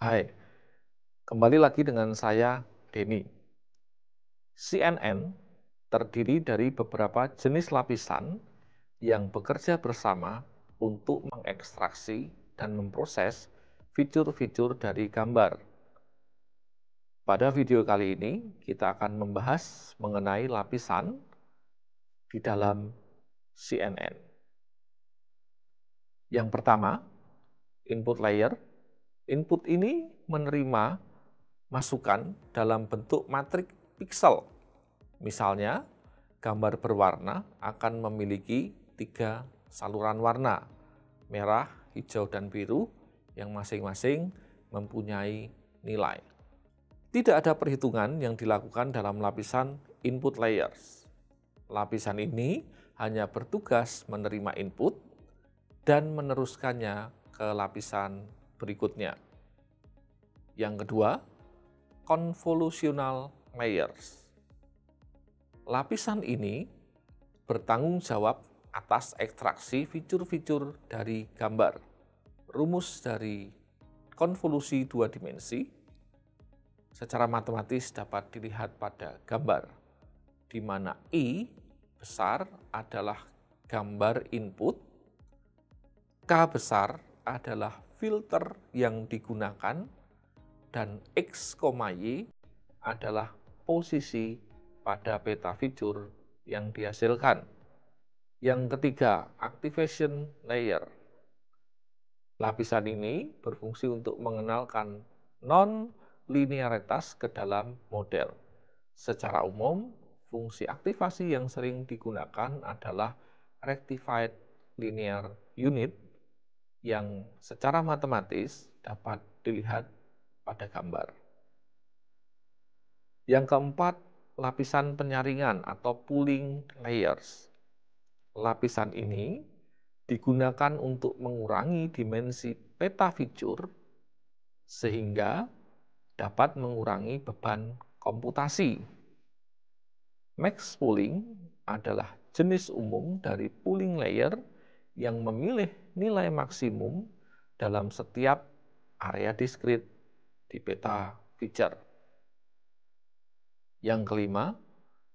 Hai, kembali lagi dengan saya, Denny. CNN terdiri dari beberapa jenis lapisan yang bekerja bersama untuk mengekstraksi dan memproses fitur-fitur dari gambar. Pada video kali ini, kita akan membahas mengenai lapisan di dalam CNN. Yang pertama, input layer. Input ini menerima masukan dalam bentuk matrik piksel. Misalnya, gambar berwarna akan memiliki 3 saluran warna, merah, hijau, dan biru, yang masing-masing mempunyai nilai. Tidak ada perhitungan yang dilakukan dalam lapisan input layers. Lapisan ini hanya bertugas menerima input dan meneruskannya ke lapisan berikutnya. Yang kedua, convolutional layers. Lapisan ini bertanggung jawab atas ekstraksi fitur-fitur dari gambar. Rumus dari konvolusi 2 dimensi secara matematis dapat dilihat pada gambar, di mana I besar adalah gambar input, K besar adalah filter yang digunakan, dan X, Y adalah posisi pada peta fitur yang dihasilkan. Yang ketiga, activation layer. Lapisan ini berfungsi untuk mengenalkan non-linearitas ke dalam model. Secara umum, fungsi aktivasi yang sering digunakan adalah rectified linear unit yang secara matematis dapat dilihat pada gambar. Yang keempat, lapisan penyaringan atau pooling layers. Lapisan ini digunakan untuk mengurangi dimensi peta fitur sehingga dapat mengurangi beban komputasi. Max pooling adalah jenis umum dari pooling layer yang memilih nilai maksimum dalam setiap area diskrit di peta feature. Yang kelima,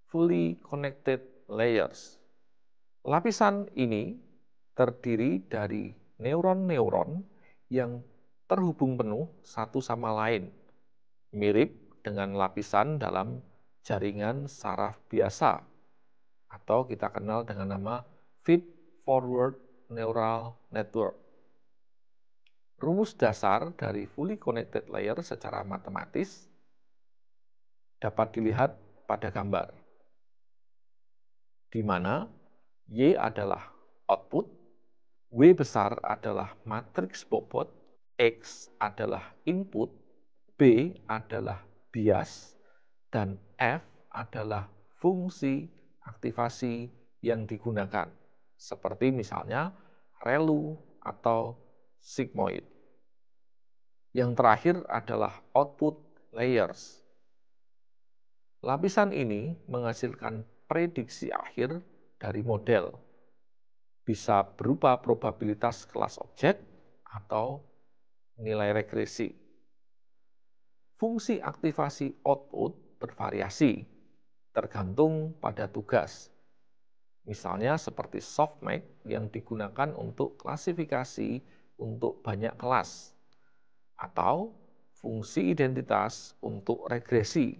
fully connected layers. Lapisan ini terdiri dari neuron-neuron yang terhubung penuh satu sama lain, mirip dengan lapisan dalam jaringan saraf biasa, atau kita kenal dengan nama feed-forward neural network. Rumus dasar dari fully connected layer secara matematis dapat dilihat pada gambar, di mana Y adalah output, W besar adalah matriks bobot, X adalah input, B adalah bias, dan F adalah fungsi aktivasi yang digunakan, seperti misalnya ReLU atau sigmoid. Yang terakhir adalah output layers. Lapisan ini menghasilkan prediksi akhir dari model. Bisa berupa probabilitas kelas objek atau nilai regresi. Fungsi aktivasi output bervariasi, tergantung pada tugas. Misalnya seperti softmax yang digunakan untuk klasifikasi untuk banyak kelas, atau fungsi identitas untuk regresi